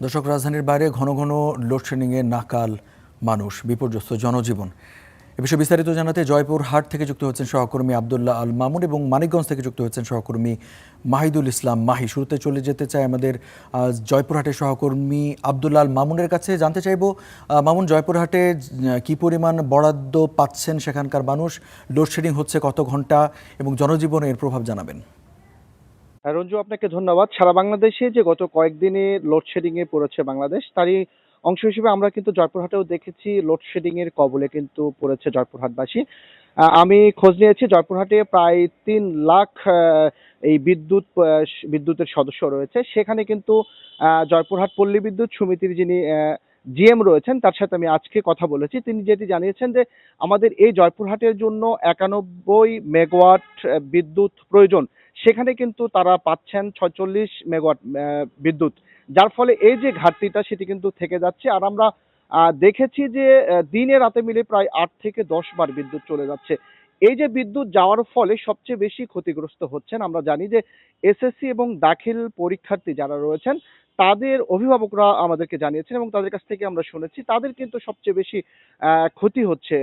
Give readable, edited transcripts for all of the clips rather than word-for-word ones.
দর্শক, রাজধানীর বাইরে ঘন ঘন লোডশেডিংয়ে নাকাল মানুষ, বিপর্যস্ত জনজীবন। এ বিষয়ে বিস্তারিত জানাতে জয়পুরহাট থেকে যুক্ত হচ্ছেন সহকর্মী আবদুল্লাহ আল মামুন এবং মানিকগঞ্জ থেকে যুক্ত হচ্ছেন সহকর্মী মাহিদুল ইসলাম মাহি। শুরুতে চলে যেতে চাই আমাদের জয়পুরহাটের সহকর্মী আবদুল্লাহ আল মামুনের কাছে। জানতে চাইব, মামুন, জয়পুরহাটে কি পরিমাণ বরাদ্দ পাচ্ছেন সেখানকার মানুষ, লোডশেডিং হচ্ছে কত ঘন্টা এবং জনজীবনে এর প্রভাব জানাবেন। রঞ্জু, আপনাকে ধন্যবাদ। সারা বাংলাদেশে যে গত কয়েকদিনে লোডশেডিং এ পড়েছে বাংলাদেশ, তারই অংশ হিসেবে আমরা কিন্তু জয়পুরহাটেও দেখেছি লোডশেডিং এর কবলে কিন্তু পড়েছে জয়পুরহাটবাসী। আমি খোঁজ নিয়েছি, জয়পুরহাটে প্রায় 3 লাখ এই বিদ্যুতের সদস্য রয়েছে। সেখানে কিন্তু জয়পুরহাট পল্লী বিদ্যুৎ সমিতির যিনি জিএম রয়েছেন, তার সাথে আমি আজকে কথা বলেছি। তিনি যেটি জানিয়েছেন যে আমাদের এই জয়পুরহাটের জন্য 91 মেগাওয়াট বিদ্যুৎ প্রয়োজন। সেখানে কিন্তু তারা পাচ্ছেন 46 মেগাওয়াট বিদ্যুৎ, যার ফলে এই যে ঘাটতিটা সেটি কিন্তু থেকে যাচ্ছে। আর আমরা দেখেছি যে দিনে রাতে মিলে প্রায় 8 থেকে 10 বার বিদ্যুৎ চলে যাচ্ছে। এই যে বিদ্যুৎ যাওয়ার ফলে সবচেয়ে বেশি ক্ষতিগ্রস্ত হচ্ছেন, আমরা জানি যে এসএসসি এবং দাখিল পরীক্ষার্থী যারা রয়েছেন তাদের অভিভাবকরা আমাদেরকে জানিয়েছেন এবং তাদের কাছ থেকে আমরা শুনেছি তাদের কিন্তু সবচেয়ে বেশি ক্ষতি হচ্ছে।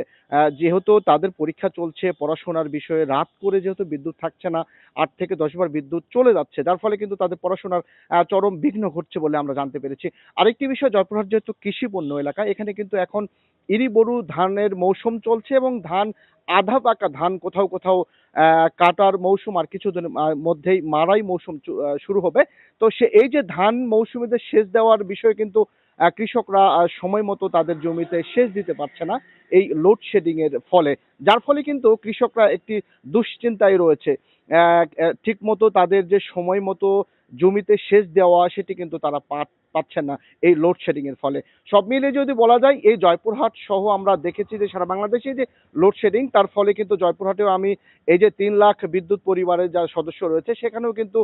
যেহেতু তাদের পরীক্ষা চলছে, পড়াশোনার বিষয়ে রাত করে যেহেতু বিদ্যুৎ থাকছে না, 8 থেকে 10 বার বিদ্যুৎ চলে যাচ্ছে, যার ফলে কিন্তু তাদের পড়াশোনার চরম বিঘ্ন ঘটছে বলে আমরা জানতে পেরেছি। আরেকটি বিষয়, জয়পুরহাট যেহেতু কৃষিপণ্য এলাকা, এখানে কিন্তু এখন ইরি বোরো ধানের মৌসুম চলছে এবং ধান, আধা পাকা ধান কোথাও কোথাও কাটার মৌসুম আর কিছুদিনের মধ্যেই মাড়াই মৌসুম শুরু হবে। তো এই যে ধান মৌসুমীতে সেচ দেওয়ার বিষয়ে কিন্তু কৃষকরা সময় মতো তাদের জমিতে সেচ দিতে পারছে না এই লোডশেডিং এর ফলে, যার ফলে কিন্তু কৃষকরা একটি দুশ্চিন্তায় রয়েছে। ঠিক মতো তাদের যে সময় মতো জমিতে সেচ দেওয়া সেটি কিন্তু তারা পাচ্ছেন না এই লোডশেডিং এর ফলে। সব মিলিয়ে যদি বলা যায়, এই জয়পুরহাট সহ আমরা দেখেছি যে সারা বাংলাদেশে যে লোডশেডিং, তার ফলে কিন্তু জয়পুরহাটেও আমি এই যে 3 লাখ বিদ্যুৎ পরিবারের যারা সদস্য রয়েছে সেখানেও কিন্তু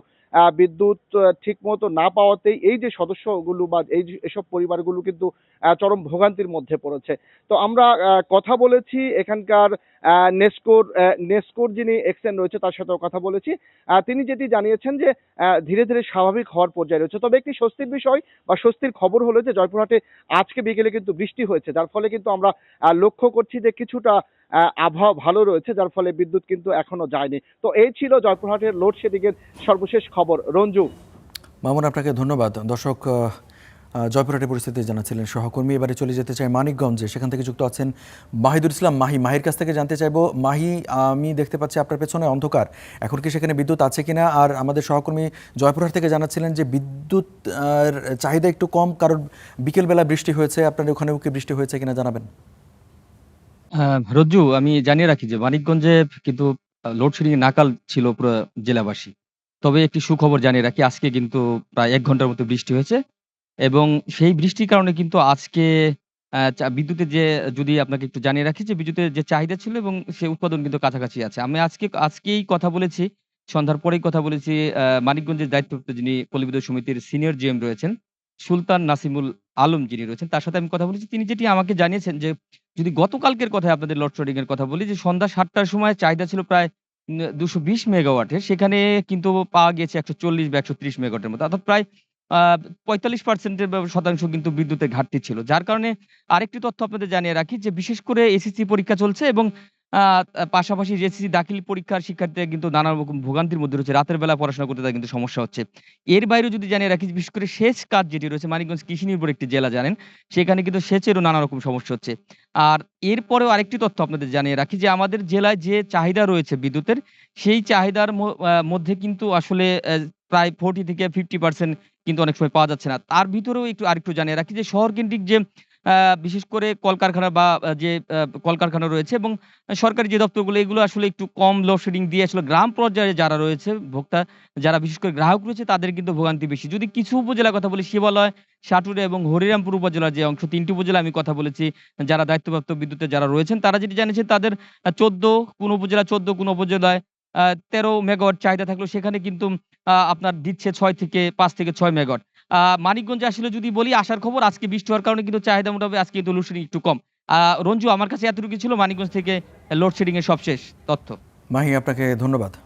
বিদ্যুৎ ঠিক মতো না পাওয়াতেই এই যে সদস্যগুলো বা এসব পরিবারগুলো কিন্তু চরম ভোগান্তির মধ্যে পড়েছে। তো আমরা কথা বলেছি এখানকার নেসকোর যিনি এক্সেন রয়েছে তার সাথেও কথা বলেছি। তিনি যেটি জানিয়েছেন যে ধীরে ধীরে স্বাভাবিক হওয়ার পর্যায়ে রয়েছে। তবে একটি স্বস্তির বিষয় বা স্বস্তির খবর হলো যে জয়পুরহাটে আজকে বিকেলে কিন্তু বৃষ্টি হয়েছে, যার ফলে কিন্তু আমরা লক্ষ্য করছি যে কিছুটা আবহাওয়া ভালো রয়েছে, যার ফলে বিদ্যুৎ কিন্তু এখনো যায়নি। তো এই ছিল জয়পুরহাটের লোডশেডিং এর সর্বশেষ খবর। রঞ্জু। মামুন, আপনাকে ধন্যবাদ। দর্শক, জয়পুরহাটের পরিস্থিতি জানাচ্ছিলেন সহকর্মী। এবারে চলে যেতে চাই মানিকগঞ্জে, সেখান থেকে যুক্ত আছেন মাহিদুল ইসলাম মাহি। মাহির কাছ থেকে জানতে চাইবো, মাহি, আমি দেখতে পাচ্ছি আপনার পেছনে অন্ধকার, এখন কি সেখানে বিদ্যুৎ আছে কিনা? আর আমাদের সহকর্মী জয়পুরহাট থেকে জানাচ্ছিলেন যে বিদ্যুৎ চাহিদা একটু কম, কারণ বিকেলবেলা বৃষ্টি হয়েছে। আপনাদের ওখানেও কি বৃষ্টি হয়েছে কিনা জানাবেন। রজ্জু, আমি জানিয়ে রাখি যে মানিকগঞ্জে কিন্তু লোডশেডিং নাকাল ছিল পুরো জেলাবাসী। তবে একটি সুখবর জানিয়ে রাখি, আজকে কিন্তু প্রায় 1 ঘন্টার মতো বৃষ্টি হয়েছে এবং সেই বৃষ্টির কারণে কিন্তু আজকে বিদ্যুতের যে, যদি আপনাকে একটু জানিয়ে রাখি যে বিদ্যুতের যে চাহিদা ছিল এবং সে উৎপাদন কিন্তু কাছাকাছি আছে। আমি আজকেই কথা বলেছি, সন্ধ্যার পরেই কথা বলেছি মানিকগঞ্জের দায়িত্বপ্রাপ্ত যিনি পল্লী বিদ্যুৎ সমিতির সিনিয়র জিএম রয়েছেন, সুলতান নাসিমুল আলম যিনি রয়েছেন, তার সাথে আমি কথা বলেছি। তিনি যেটি আমাকে জানিয়েছেন যে, যদি গতকালকের কথায় আপনাদের লোডশেডিং এর কথা বলি, যে সন্ধ্যা ৭টার সময় চাহিদা ছিল প্রায় ২২০ মেগাওয়াটের, সেখানে কিন্তু পাওয়া গিয়েছে ১৪০ বা ১৩০ মেগাওয়াটের মতো। অর্থাৎ প্রায় আ ৪৫% এর শতাংশ কিন্তু বিদ্যুতের ঘাটতি ছিল। যার কারণে আরেকটি তথ্য আপনাদের জানিয়ে রাখি যে, বিশেষ করে এসএসসি পরীক্ষা চলছে এবং আ পাশাপাশি এসএসসি দাখিল পরীক্ষার শিক্ষার্থীরা কিন্তু নানা রকম ভোগান্তির মধ্যে রয়েছে। রাতের বেলা পড়াশোনা করতে তাদের কিন্তু সমস্যা হচ্ছে। এর বাইরেও যদি জানিয়ে রাখি, বিশেষ করে সেচ কাজ যেটি রয়েছে, মানিকগঞ্জ কৃষি নির্ভর একটি জেলা জানেন, সেখানে কিন্তু সেচেরও নানা রকম সমস্যা হচ্ছে। আর এরপরেও আরেকটি তথ্য আপনাদের জানিয়ে রাখি যে, আমাদের জেলায় যে চাহিদা রয়েছে বিদ্যুতের, সেই চাহিদার মধ্যে কিন্তু আসলে প্রায় 40 থেকে 50% কিন্তু অনেক সময় পাওয়া যাচ্ছে না। তার ভিতরেও আরেকটু জানিয়ে রাখি যে, শহরকেন্দ্রিক যে আ বিশেষ করে কলকারখানা বা যে কলকারখানা রয়েছে এবং সরকারি যে দপ্তরগুলো, এগুলো আসলে একটু কম লোডশেডিং দিয়ে আসলে গ্রাম পর্যায়ে যারা রয়েছে ভোক্তা, যারা বিশেষ করে গ্রাহক রয়েছে, তাদের কিন্তু ভোগান্তি বেশি। যদি কিছু উপজেলার কথা বলি, শিবালয়, সাটুরিয়া এবং হরিরামপুর উপজেলার যে অংশ, ৩ টি উপজেলা আমি কথা বলেছি, যারা দায়িত্বপ্রাপ্ত বিদ্যুতের যারা রয়েছেন, তারা যেটি জানিয়েছেন তাদের ১৪, কোন উপজেলা ১৪, কোন উপজেলায় ১৩ মেগাওয়াট চাহিদা থাকলেও সেখানে কিন্তু আপনার দিচ্ছে ৫ থেকে ৬ মেগাওয়াট। মানিকগঞ্জে আসলে যদি বলি, আসার খবর, আজকে বৃষ্টি হওয়ার কারণে কিন্তু চাহিদা মোটামুটি আজকে কিন্তু লোডশেডিং একটু কম। রঞ্জু, আমার কাছে এতটুকু ছিল মানিকগঞ্জ থেকে লোডশেডিং এর সবশেষ তথ্য। মাহি, আপনাকে ধন্যবাদ।